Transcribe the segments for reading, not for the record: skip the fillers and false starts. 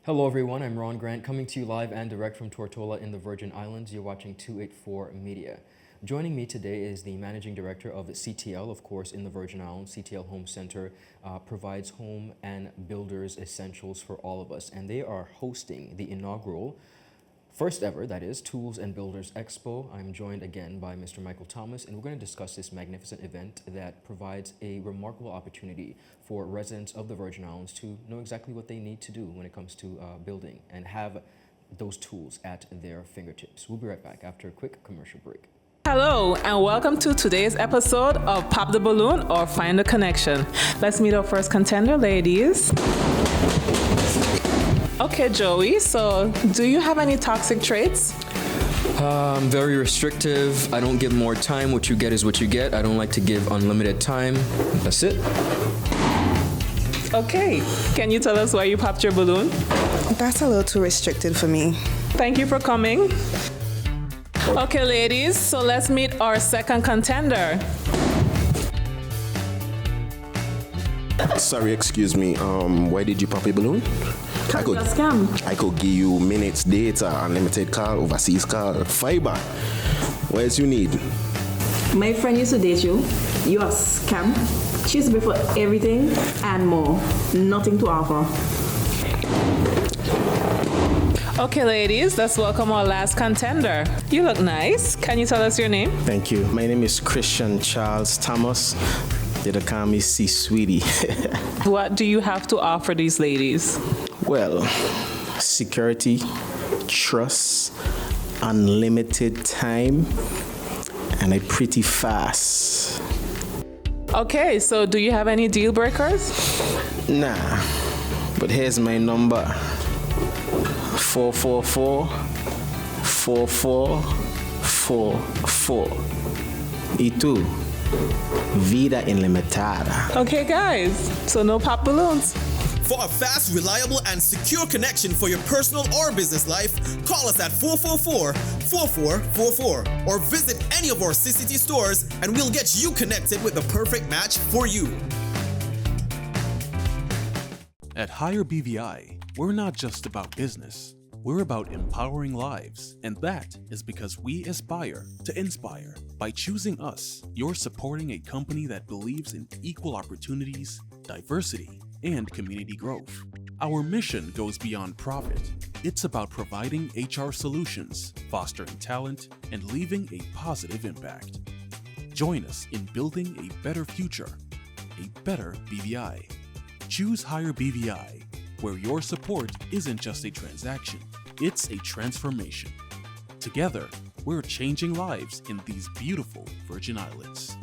Hello everyone, I'm Ron Grant, coming to you live and direct from Tortola in the Virgin Islands. You're watching 284 Media. Joining me today is the Managing Director of CTL, of course, in the Virgin Islands. CTL Home Center provides home and builders essentials for all of us, and they are hosting the inaugural, first ever, that is, Tools and Builders Expo. I'm joined again by Mr. Michael Thomas, and we're going to discuss this magnificent event that provides a remarkable opportunity for residents of the Virgin Islands to know exactly what they need to do when it comes to building and have those tools at their fingertips. We'll be right back after a quick commercial break. Hello and welcome to today's episode of Pop the Balloon or Find the Connection. Let's meet our first contender, ladies. Okay, Joey, so do you have any toxic traits? I'm very restrictive. I don't give more time. What you get is what you get. I don't like to give unlimited time. That's it. Okay, can you tell us why you popped your balloon? That's a little too restricted for me. Thank you for coming. Okay, ladies, so let's meet our second contender. Sorry, excuse me. Why did you pop a balloon? A scam. I could give you minutes, data, unlimited call, overseas call, fiber. What else you need? My friend used to date you. You are a scam. She used to pay for everything and more. Nothing to offer. Okay, ladies, let's welcome our last contender. You look nice. Can you tell us your name? Thank you. My name is Christian Charles Thomas. They call me C Sweetie. What do you have to offer these ladies? Well, security, trust, unlimited time, and a pretty fast. Okay, so do you have any deal breakers? Nah, but here's my number. 444-4444. Y tú, vida ilimitada. Okay, guys, so no pop balloons. For a fast, reliable, and secure connection for your personal or business life, call us at 444-4444 or visit any of our CCT stores and we'll get you connected with the perfect match for you. At Higher BVI, we're not just about business. We're about empowering lives, and that is because we aspire to inspire. By choosing us, you're supporting a company that believes in equal opportunities, diversity, and community growth. Our mission goes beyond profit. It's about providing HR solutions, fostering talent, and leaving a positive impact. Join us in building a better future, a better BVI. Choose Higher BVI, where your support isn't just a transaction, it's a transformation. Together, we're changing lives in these beautiful Virgin Islands.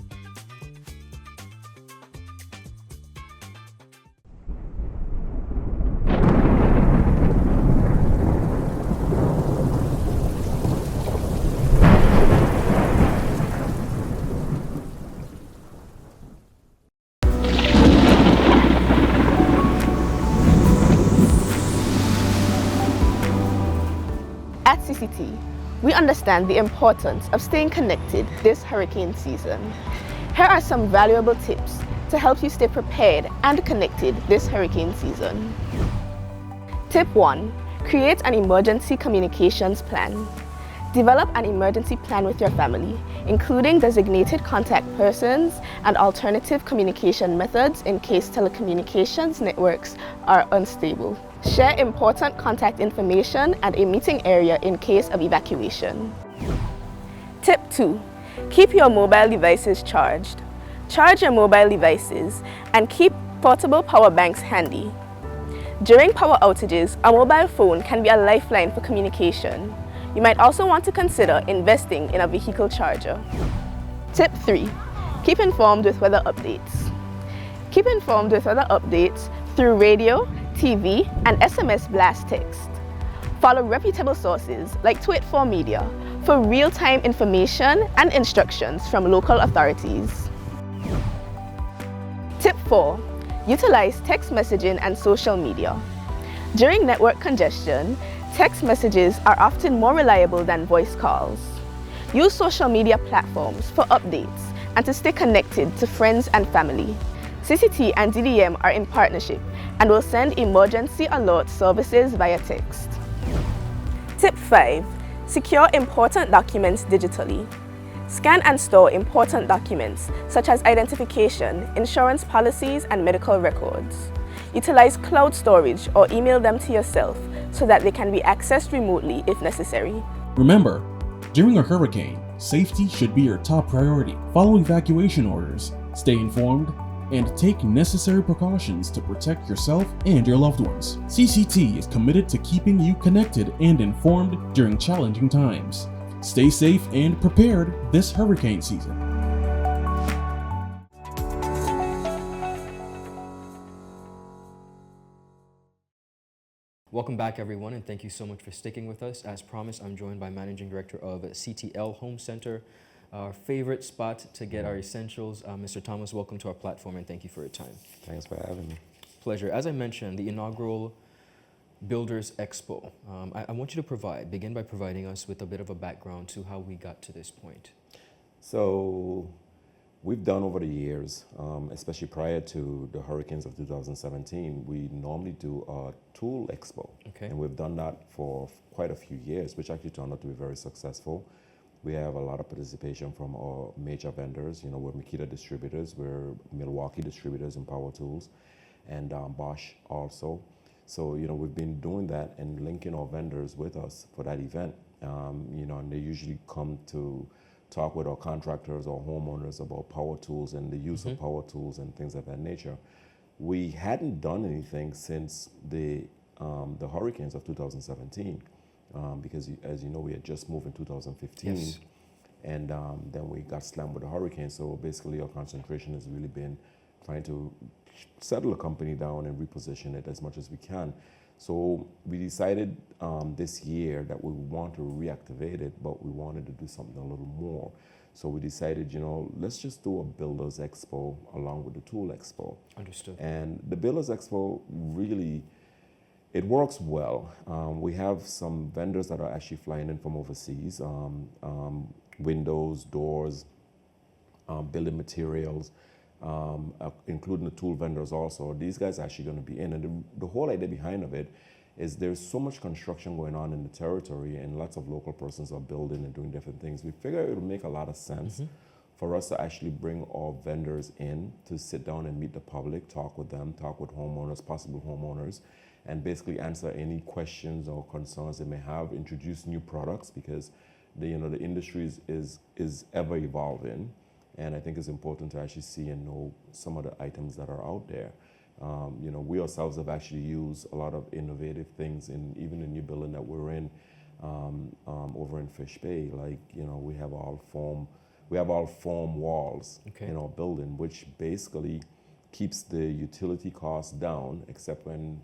At CCT, we understand the importance of staying connected this hurricane season. Here are some valuable tips to help you stay prepared and connected this hurricane season. Tip 1. Create an emergency communications plan. Develop an emergency plan with your family, including designated contact persons and alternative communication methods in case telecommunications networks are unstable. Share important contact information and a meeting area in case of evacuation. Tip 2. Keep your mobile devices charged. Charge your mobile devices and keep portable power banks handy. During power outages, a mobile phone can be a lifeline for communication. You might also want to consider investing in a vehicle charger. Tip 3. Keep informed with weather updates. Keep informed with weather updates through radio, TV, and SMS blast text. Follow reputable sources like 284 Media for real-time information and instructions from local authorities. Tip 4. Utilize text messaging and social media. During network congestion, text messages are often more reliable than voice calls. Use social media platforms for updates and to stay connected to friends and family. CCT and DDM are in partnership and will send emergency alert services via text. Tip 5. Secure important documents digitally. Scan and store important documents such as identification, insurance policies, and medical records. Utilize cloud storage or email them to yourself so that they can be accessed remotely if necessary. Remember, during a hurricane, safety should be your top priority. Follow evacuation orders, stay informed, and take necessary precautions to protect yourself and your loved ones. CCT is committed to keeping you connected and informed during challenging times. Stay safe and prepared this hurricane season. Welcome back, everyone, and thank you so much for sticking with us. As promised, I'm joined by Managing Director of CTL Home Center, our favorite spot to get our essentials. Mr. Thomas, welcome to our platform, and thank you for your time. Thanks for having me. Pleasure. As I mentioned, the inaugural Builders Expo. I want you to begin by providing us with a bit of a background to how we got to this point. So we've done over the years, especially prior to the hurricanes of 2017, we normally do a tool expo. Okay. And we've done that for quite a few years, which actually turned out to be very successful. We have a lot of participation from our major vendors. You know, we're Makita distributors, we're Milwaukee distributors in power tools, and Bosch also. So, you know, we've been doing that and linking our vendors with us for that event. You know, and they usually come to talk with our contractors or homeowners about power tools and the use of power tools and things of that nature. We hadn't done anything since the hurricanes of 2017, because as you know, we had just moved in 2015. Yes. And then we got slammed with the hurricane. So basically our concentration has really been trying to settle the company down and reposition it as much as we can. So we decided this year that we want to reactivate it, but we wanted to do something a little more. So we decided, you know, let's just do a Builders Expo along with the Tool Expo. Understood. And the Builders Expo really, it works well. We have some vendors that are actually flying in from overseas, windows, doors, building materials, including the tool vendors also. These guys are actually going to be in. And the whole idea behind of it is there's so much construction going on in the territory and lots of local persons are building and doing different things. We figure it would make a lot of sense for us to actually bring our vendors in to sit down and meet the public, talk with them, talk with homeowners, possible homeowners, and basically answer any questions or concerns they may have, introduce new products because the industry is ever evolving. And I think it's important to actually see and know some of the items that are out there. You know, we ourselves have actually used a lot of innovative things in even the new building that we're in over in Fish Bay. Like, you know, we have all foam walls in our building, which basically keeps the utility costs down, except when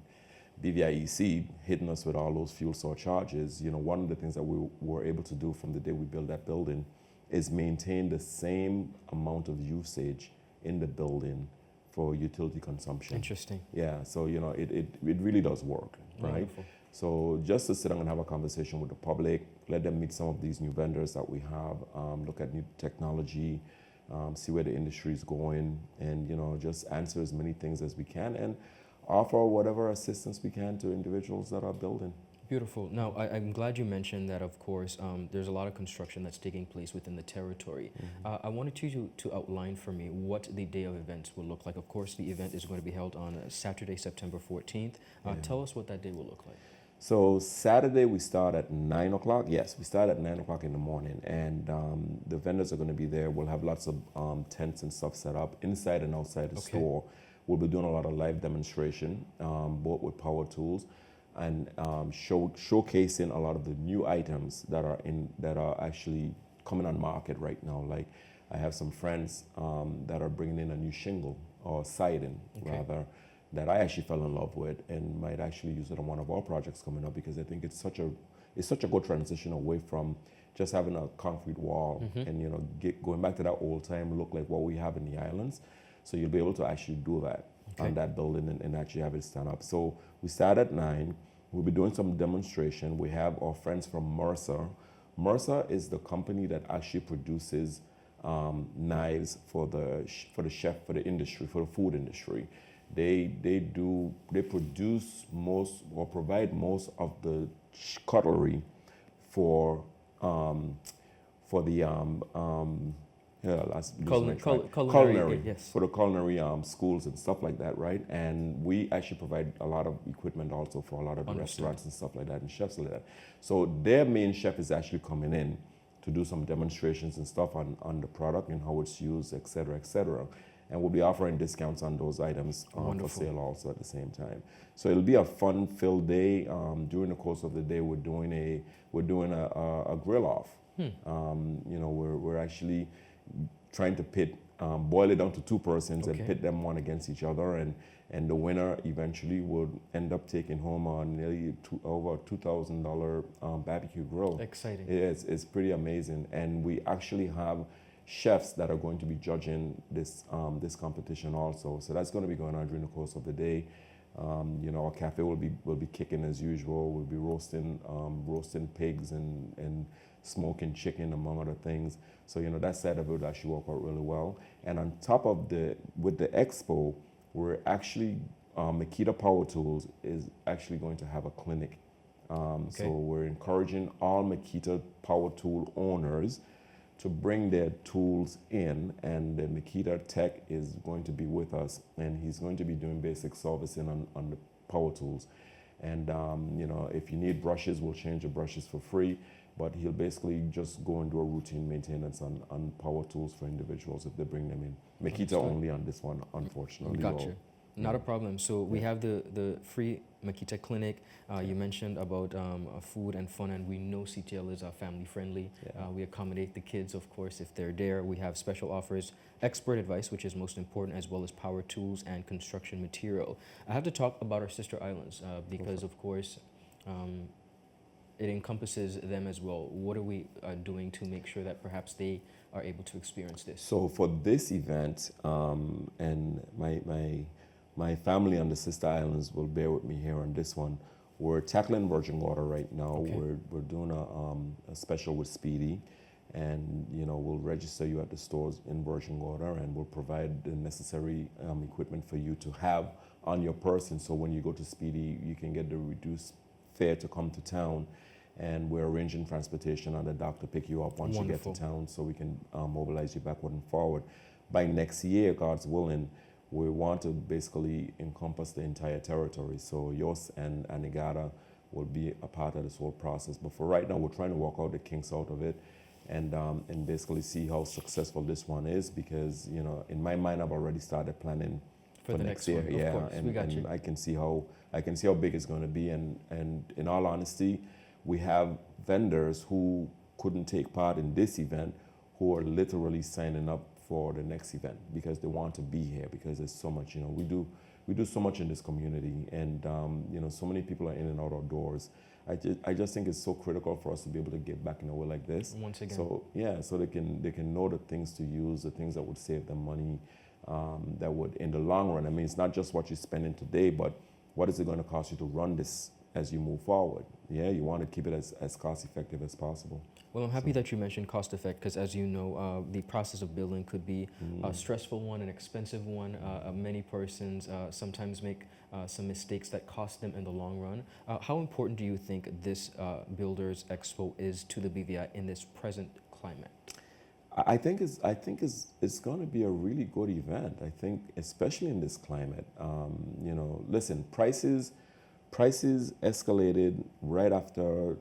BVIEC hitting us with all those fuel surcharges. You know, one of the things that we were able to do from the day we built that building is maintain the same amount of usage in the building for utility consumption. Interesting. Yeah, so you know, it really does work, right? Wonderful. So just to sit down and have a conversation with the public, let them meet some of these new vendors that we have, look at new technology, see where the industry is going, and you know, just answer as many things as we can and offer whatever assistance we can to individuals that are building. Beautiful. Now, I'm glad you mentioned that, of course, there's a lot of construction that's taking place within the territory. I wanted you to outline for me what the day of events will look like. Of course, the event is going to be held on Saturday, September 14th. Tell us what that day will look like. So Saturday, we start at 9 o'clock. Yes, we start at 9 o'clock in the morning. And the vendors are going to be there. We'll have lots of tents and stuff set up inside and outside the store. We'll be doing a lot of live demonstration, both with power tools, and showcasing a lot of the new items that are actually coming on market right now. Like I have some friends that are bringing in a new shingle or siding rather that I actually fell in love with and might actually use it on one of our projects coming up because I think it's such a good transition away from just having a concrete wall and you know going back to that old time look like what we have in the islands. So you'll be able to actually do that on that building and actually have it stand up. So we start at 9. We'll be doing some demonstration. We have our friends from Mercer. Mercer is the company that actually produces knives for the chef, for the industry, for the food industry. They produce most or provide most of the cutlery for the culinary, yes, for the culinary schools and stuff like that, right? And we actually provide a lot of equipment also for a lot of the restaurants and stuff like that, and chefs like that. So their main chef is actually coming in to do some demonstrations and stuff on the product and how it's used, et cetera, et cetera. And we'll be offering discounts on those items for sale also at the same time. So it'll be a fun-filled day. During the course of the day, we're doing a grill off. We're actually trying to boil it down to two persons and pit them one against each other, and the winner eventually would end up taking home nearly over $2,000 barbecue grill. Exciting. It's pretty amazing, and we actually have chefs that are going to be judging this competition also. So that's going to be going on during the course of the day. Our cafe will be kicking as usual. We'll be roasting pigs and smoking chicken, among other things. So that side of it will actually work out really well. And on top of with the expo, we're actually Makita Power Tools is actually going to have a clinic. So we're encouraging all Makita Power Tool owners to bring their tools in, and the Makita tech is going to be with us, and he's going to be doing basic servicing on the power tools. And if you need brushes, we'll change the brushes for free, but he'll basically just go and do a routine maintenance on power tools for individuals if they bring them in. Makita only on this one, unfortunately. Gotcha. Not a problem. So we have the free Makita clinic. You mentioned about food and fun, and we know CTL is family friendly. We accommodate the kids, of course, if they're there. We have special offers, expert advice, which is most important, as well as power tools and construction material. I have to talk about our sister islands because, of course, it encompasses them as well. What are we doing to make sure that perhaps they are able to experience this? So for this event, and my family on the sister islands will bear with me here on this one. We're tackling Virgin Water right now. We're doing a special with Speedy, and we'll register you at the stores in Virgin Water, and we'll provide the necessary equipment for you to have on your person. So when you go to Speedy, you can get the reduced fare to come to town, and we're arranging transportation on the dock to pick you up once you get to town, so we can mobilize you backward and forward. By next year, God's willing, we want to basically encompass the entire territory. So Yos and Anegada will be a part of this whole process. But for right now, we're trying to work out the kinks out of it, and basically see how successful this one is, because in my mind, I've already started planning for next year. One, of course. And I can see how big it's going to be. And in all honesty, we have vendors who couldn't take part in this event who are literally signing up for the next event because they want to be here, because there's so much, we do so much in this community, and so many people are in and out of doors. I just think it's so critical for us to be able to give back in a way like this. Once again. So they can know the things to use, the things that would save them money, that would, in the long run, I mean, it's not just what you're spending today, but what is it going to cost you to run this as you move forward? You want to keep it as cost effective as possible. Well, I'm happy that you mentioned cost effect, because as you know, the process of building could be a stressful one, an expensive one. Many persons sometimes make some mistakes that cost them in the long run. How important do you think this Builders Expo is to the BVI in this present climate? I think it's going to be a really good event. I think, especially in this climate, listen, prices escalated right after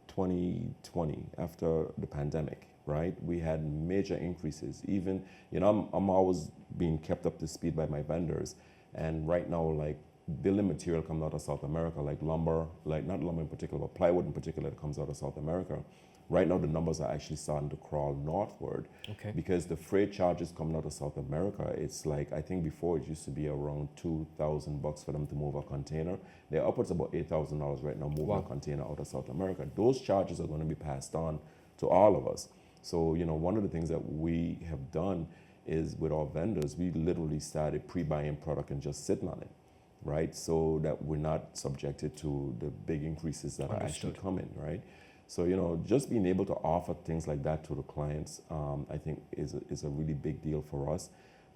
2020, after the pandemic, right? We had major increases. Even, I'm always being kept up to speed by my vendors. And right now, like, building material comes out of South America, like lumber, like not lumber in particular, but plywood in particular that comes out of South America. Right now, the numbers are actually starting to crawl northward, because the freight charges coming out of South America, it's like, I think before it used to be around $2,000 for them to move a container. They're upwards about $8,000 right now moving a container out of South America. Those charges are going to be passed on to all of us. So, one of the things that we have done is, with our vendors, we literally started pre-buying product and just sitting on it, right? So that we're not subjected to the big increases that are actually coming, right? So, you know, just being able to offer things like that to the clients, I think is a really big deal for us.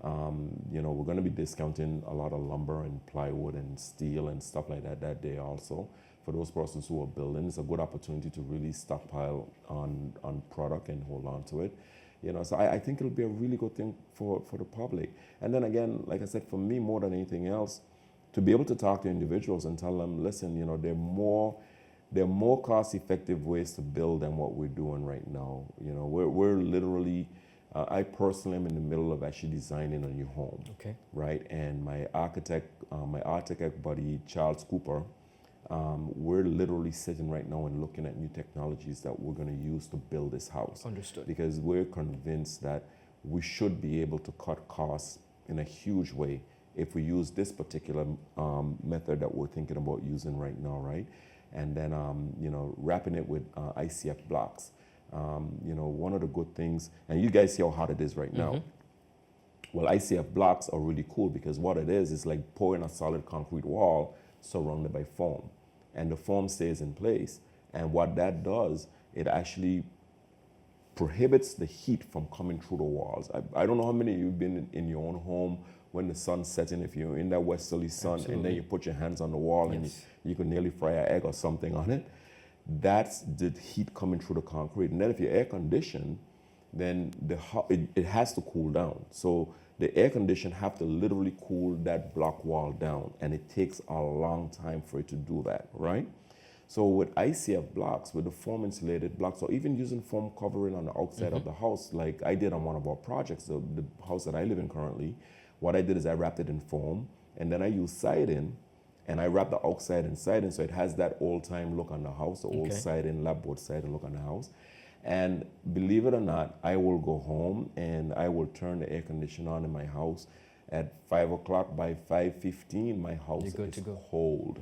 You know, we're going to be discounting a lot of lumber and plywood and steel and stuff like that day also. For those persons who are building, it's a good opportunity to really stockpile on product and hold on to it. You know, so I think it'll be a really good thing for the public. And then again, like I said, for me, more than anything else, to be able to talk to individuals and tell them, listen, you know, there are more cost-effective ways to build than what we're doing right now. You know, we're literally, I personally am in the middle of actually designing a new home. Okay. Right, and my architect buddy, Charles Cooper, we're literally sitting right now and looking at new technologies that we're going to use to build this house. Understood. Because we're convinced that we should be able to cut costs in a huge way if we use this particular method that we're thinking about using right now, right? And then, you know, wrapping it with ICF blocks. You know, one of the good things, and you guys see how hot it is right now. Well, ICF blocks are really cool because what it is like pouring a solid concrete wall surrounded by foam. And the foam stays in place. And what that does, it actually prohibits the heat from coming through the walls. I don't know how many of you have been in your own home when the sun's setting, if you're in that westerly sun. Absolutely. And then you put your hands on the wall. Yes. And you could nearly fry an egg or something on it. That's the heat coming through the concrete. And then if you're air conditioned, then it has to cool down. So the air condition have to literally cool that block wall down, and it takes a long time for it to do that, right? So with ICF blocks, with the foam insulated blocks, or even using foam covering on the outside of the house, like I did on one of our projects, the house that I live in currently, what I did is I wrapped it in foam, and then I used siding, and I wrapped the outside in siding, so it has that old-time look on the house, the old siding, lapboard siding look on the house. And believe it or not, I will go home and I will turn the air conditioner on in my house at 5 o'clock. By 5:15, my house is cold.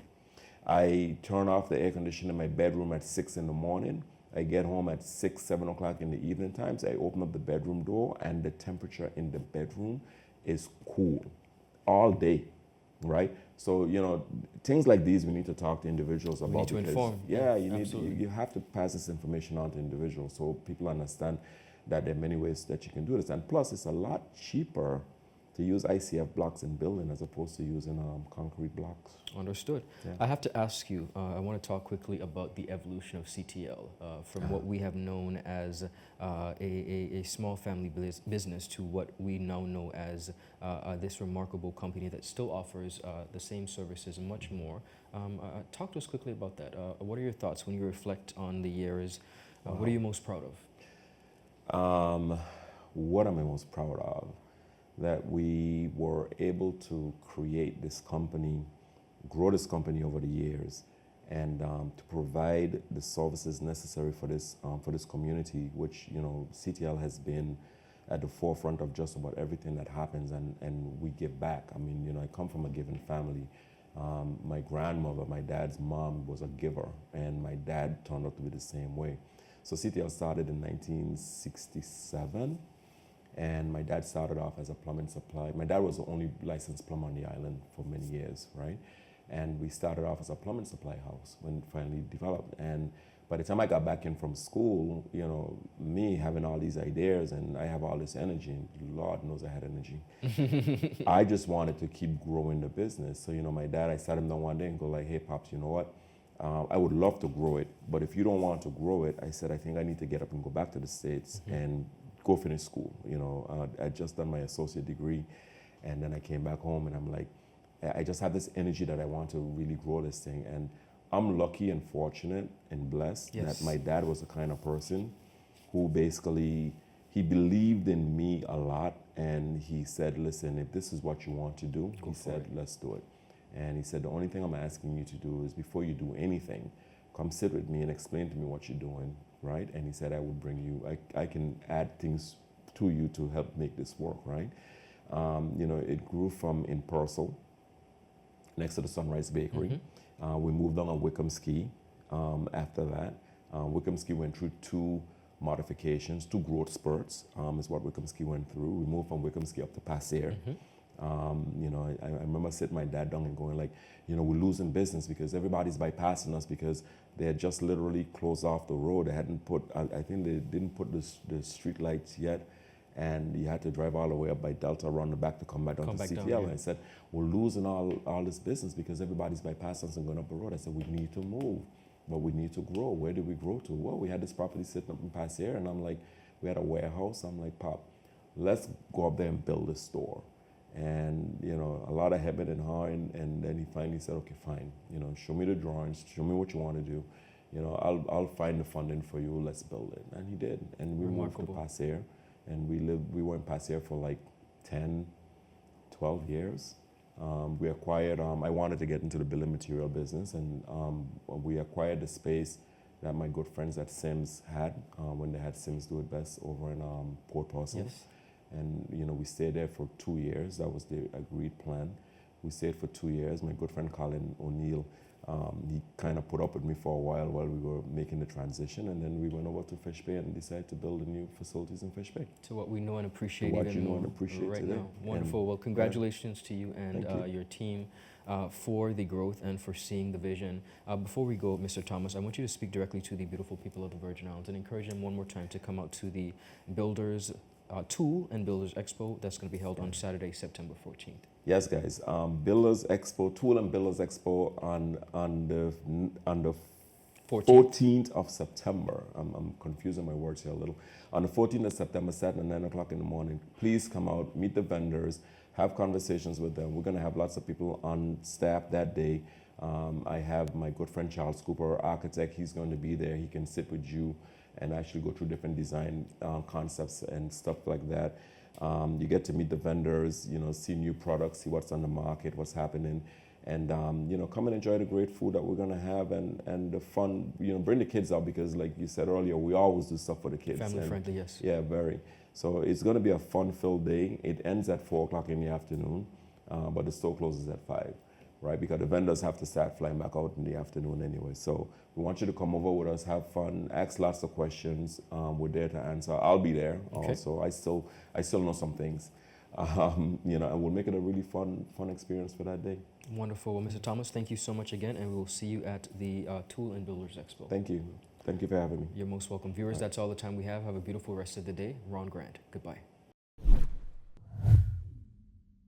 I turn off the air conditioner in my bedroom at 6 in the morning. I get home at 6, 7 o'clock in the evening times. I open up the bedroom door and the temperature in the bedroom is cool all day, right? So, you know, things like these we need to talk to individuals about. We need to inform. Yeah, you have to pass this information on to individuals so people understand that there are many ways that you can do this. And plus, it's a lot cheaper to use ICF blocks in building as opposed to using concrete blocks. Understood. Yeah. I have to ask you, I want to talk quickly about the evolution of CTL from what we have known as a small family business to what we now know as this remarkable company that still offers the same services and much more. Talk to us quickly about that. What are your thoughts when you reflect on the years? What are you most proud of? What am I most proud of? That we were able to create this company, grow this company over the years, and to provide the services necessary for this community, which, you know, CTL has been at the forefront of just about everything that happens, and we give back. I mean, you know, I come from a giving family. My grandmother, my dad's mom, was a giver, and my dad turned out to be the same way. So CTL started in 1967. And my dad started off as a plumbing supply. My dad was the only licensed plumber on the island for many years, right? And we started off as a plumbing supply house when it finally developed. And by the time I got back in from school, you know, me having all these ideas and I have all this energy, and Lord knows I had energy. I just wanted to keep growing the business. So, you know, my dad, I sat him down one day and go like, hey, Pops, you know what? I would love to grow it, but if you don't want to grow it, I said, I think I need to get up and go back to the States and go finish school. You know, I just done my associate degree, and then I came back home, and I'm like, I just have this energy that I want to really grow this thing. And I'm lucky and fortunate and blessed that my dad was the kind of person who basically, he believed in me a lot, and he said, listen, if this is what you want to do, he said, let's do it. And he said, the only thing I'm asking you to do is before you do anything, come sit with me and explain to me what you're doing, right? And he said, I will bring you, I can add things to you to help make this work, right? You know, it grew from in Purcell, next to the Sunrise Bakery. We moved on Wickham-Ski after that. Wickham-Ski went through 2 modifications, 2 growth spurts is what Wickham-Ski went through. We moved from Wickham-Ski up to Passear. You know, I remember sitting my dad down and going like, you know, we're losing business because everybody's bypassing us because they had just literally closed off the road. They hadn't put, I think they didn't put the street lights yet, and you had to drive all the way up by Delta, around the back to come back down to CTL. Yeah. And I said, we're losing all this business because everybody's bypassing us and going up the road. I said, we need to move, but we need to grow. Where did we grow to? Well, we had this property sitting up in Passier, and I'm like, we had a warehouse. I'm like, Pop, let's go up there and build a store. And, you know, a lot of hemming and hawing, and then he finally said, okay, fine, you know, show me the drawings, show me what you want to do. You know, I'll find the funding for you, let's build it. And he did. And we moved to Passier, and we were in Passier for like 10, 12 years. We acquired, I wanted to get into the building material business, and we acquired the space that my good friends at Sims had when they had Sims Do It Best over in Port Parcels. Yes. And, you know, we stayed there for 2 years. That was the agreed plan. We stayed for 2 years. My good friend Colin O'Neill, he kind of put up with me for a while we were making the transition, and then we went over to Fish Bay and decided to build a new facilities in Fish Bay. To what we know and appreciate To what even you know more and appreciate right today. now. Wonderful. Well, congratulations to you and Thank you. your team for the growth and for seeing the vision. Before we go, Mr. Thomas, I want you to speak directly to the beautiful people of the Virgin Islands and encourage them one more time to come out to the Tool and Builders Expo that's going to be held on Saturday, September 14th. Yes, guys. Builders Expo, Tool and Builders Expo on the 14th of September. I'm confusing my words here a little. On the 14th of September, starting at 9 o'clock in the morning. Please come out, meet the vendors, have conversations with them. We're going to have lots of people on staff that day. I have my good friend Charles Cooper, our architect. He's going to be there. He can sit with you and actually go through different design concepts and stuff like that. You get to meet the vendors, you know, see new products, see what's on the market, what's happening, and you know, come and enjoy the great food that we're gonna have and the fun. You know, bring the kids out because, like you said earlier, we always do stuff for the kids. Family friendly, yes. Yeah, very. So it's gonna be a fun-filled day. It ends at 4 o'clock in the afternoon, but the store closes at 5. Right, because the vendors have to start flying back out in the afternoon anyway. So we want you to come over with us, have fun, ask lots of questions. We're there to answer. I'll be there also. I still know some things, you know, and we'll make it a really fun experience for that day. Wonderful. Well, Mr. Thomas, thank you so much again, and we will see you at the Tool and Builders Expo. Thank you. Thank you for having me. You're most welcome. Viewers, that's all the time we have. Have a beautiful rest of the day. Ron Grant. Goodbye.